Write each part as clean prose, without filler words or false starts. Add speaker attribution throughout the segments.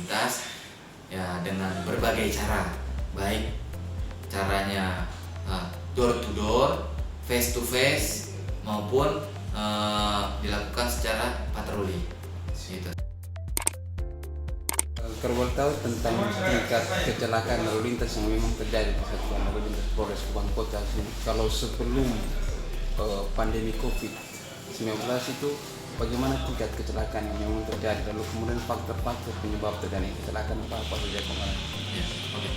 Speaker 1: lintas ya dengan berbagai cara, baik caranya door to door, face to face maupun dilakukan secara patroli. Gitu.
Speaker 2: Kalau boleh tahu tentang tingkat kecelakaan lalu lintas yang memang terjadi di Satuan Lalu Lintas Polres Kupang Kota sini. Kalau sebelum pandemi COVID-19 itu bagaimana tingkat kecelakaan yang memang terjadi, lalu kemudian faktor-faktor penyebab terjadi kecelakaan apa saja kemarin?
Speaker 1: Ya, oke.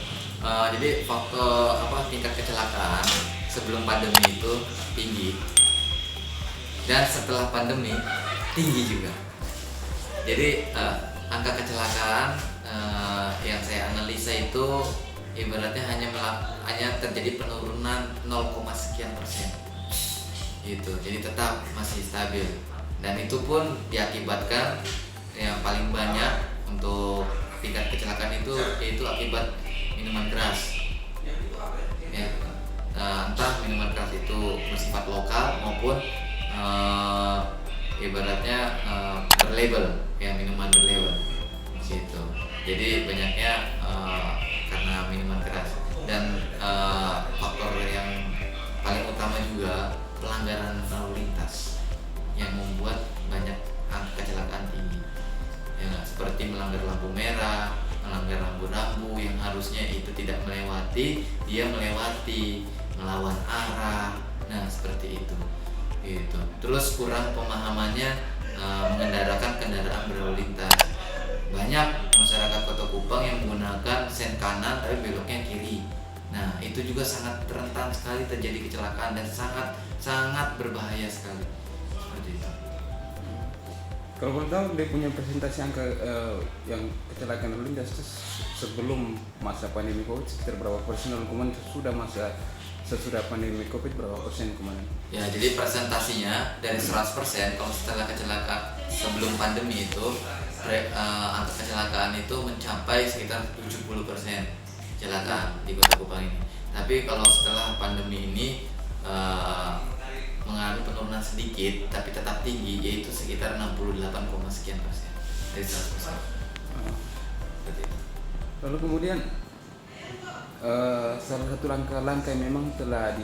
Speaker 1: Jadi faktor tingkat kecelakaan sebelum pandemi itu tinggi dan setelah pandemi tinggi juga. Jadi angka kecelakaan yang saya analisa itu ibaratnya hanya terjadi penurunan 0, sekian persen gitu. Jadi tetap masih stabil dan itu pun diakibatkan yang paling banyak untuk tingkat kecelakaan itu yaitu akibat minuman keras ya, entah minuman keras itu bersifat lokal maupun ibaratnya berlabel ya, minuman berlabel gitu. Jadi banyaknya karena minuman keras dan faktor yang paling utama juga pelanggaran lalu lintas yang membuat banyak angka kecelakaan tinggi ya, seperti melanggar lampu merah, melanggar rambu-rambu yang harusnya itu tidak melewati, dia melewati, melawan arah, nah seperti itu gitu. Terus kurang pemahamannya mengendarakan kendaraan berlalu lintas. Banyak masyarakat Kota Kupang yang menggunakan sen kanan tapi beloknya kiri. Nah, itu juga sangat rentan sekali terjadi kecelakaan dan sangat berbahaya sekali. Seperti itu.
Speaker 2: Kalau boleh tahu dia punya presentasi angka yang kecelakaan lalu lintas sebelum masa pandemi COVID sekitar berapa persen, lalu kemudian sesudah pandemi COVID berapa persen kemarin?
Speaker 1: Ya, jadi presentasinya dari 100% kalau setelah kecelakaan sebelum pandemi itu angka kecelakaan itu mencapai sekitar 70% kecelakaan di Kota Kupang ini. Tapi kalau setelah pandemi ini mengalami penurunan sedikit tapi tetap tinggi, yaitu sekitar 68, sekian persen dari 100%. Seperti itu.
Speaker 2: Lalu kemudian salah satu langkah-langkah yang memang telah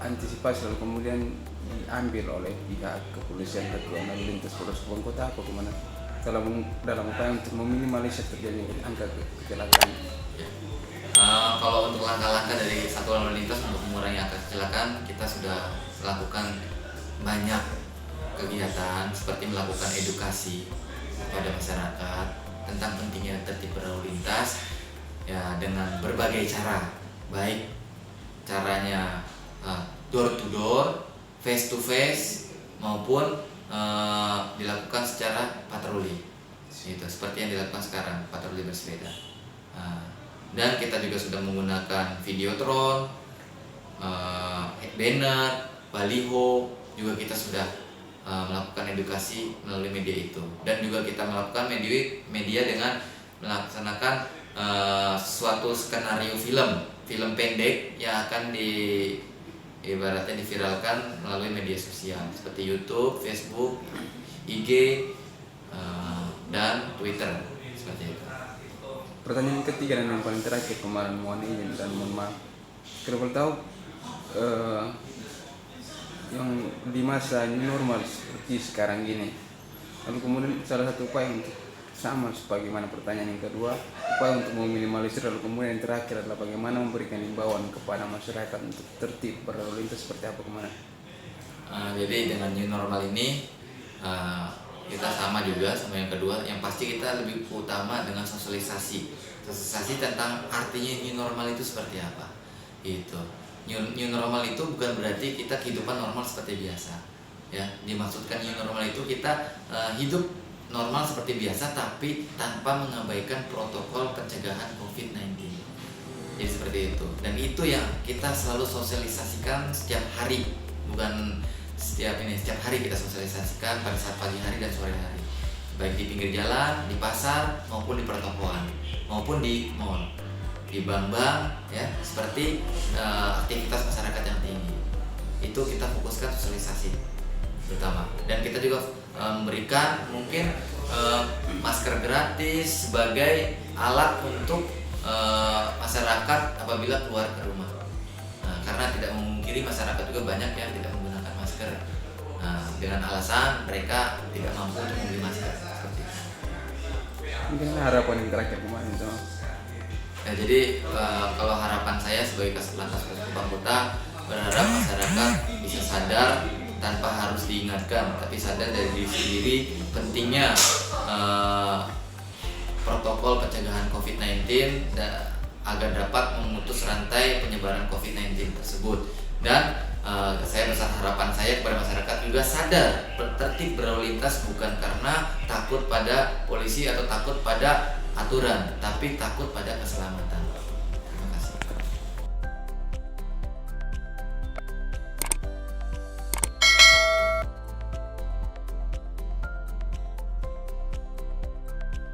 Speaker 2: diantisipasi lalu kemudian diambil oleh pihak kepolisian Satuan Lalu Lintas Polres Kupang Kota apa kemana dalam upaya untuk meminimalisir terjadinya angka kecelakaan?
Speaker 1: Ya. Kalau untuk langkah-langkah dari Satuan Lalu Lintas untuk mengurangi angka kecelakaan, kita sudah lakukan banyak kegiatan seperti melakukan edukasi kepada masyarakat tentang pentingnya tertib berlalu lintas ya dengan berbagai cara, baik caranya door to door, face to face maupun dilakukan secara patroli gitu, seperti yang dilakukan sekarang, patroli bersepeda. Dan kita juga sudah menggunakan videotron, banner, baliho, juga kita sudah melakukan edukasi melalui media itu. Dan juga kita melakukan media dengan melaksanakan suatu skenario film pendek yang akan ibaratnya diviralkan melalui media sosial seperti YouTube, Facebook, IG, dan Twitter seperti itu.
Speaker 2: Pertanyaan ketiga dan yang paling terakhir, kemarin mohon izin dan mohon maaf. Kalau boleh tahu yang di masa new normal seperti sekarang gini, lalu kemudian salah satu upaya untuk sama sebagaimana pertanyaan yang kedua, upaya untuk meminimalisir, lalu kemudian yang terakhir adalah bagaimana memberikan himbauan kepada masyarakat untuk tertib berlalu lintas seperti apa kemana?
Speaker 1: Jadi dengan new normal ini kita sama juga sama yang kedua, yang pasti kita lebih utama dengan sosialisasi tentang artinya new normal itu seperti apa gitu. New normal itu bukan berarti kita kehidupan normal seperti biasa ya. Dimaksudkan new normal itu kita hidup normal seperti biasa tapi tanpa mengabaikan protokol pencegahan COVID-19. Jadi seperti itu. Dan itu yang kita selalu sosialisasikan setiap hari, bukan setiap hari kita sosialisasikan pada saat pagi hari dan sore hari, baik di pinggir jalan, di pasar maupun di pertokoan maupun di mall, di bank-bank ya, seperti aktivitas masyarakat yang tinggi. Itu kita fokuskan sosialisasi terutama, dan kita juga memberikan mungkin masker gratis sebagai alat untuk masyarakat apabila keluar ke rumah. Nah, karena tidak memungkiri masyarakat juga banyak yang tidak menggunakan masker. Nah, dengan alasan mereka tidak mampu untuk membeli masker seperti itu.
Speaker 2: Mungkin harapan yang terakhir kemarin sama.
Speaker 1: Nah, jadi kalau harapan saya sebagai Kasatlantas Polres Kupang Kota berharap masyarakat bisa sadar tanpa harus diingatkan, tapi sadar dari diri sendiri pentingnya protokol pencegahan COVID-19 agar dapat memutus rantai penyebaran COVID-19 tersebut. Dan saya besar harapan saya kepada masyarakat juga sadar tertib berlalu lintas bukan karena takut pada polisi atau takut pada aturan, tapi takut pada keselamatan.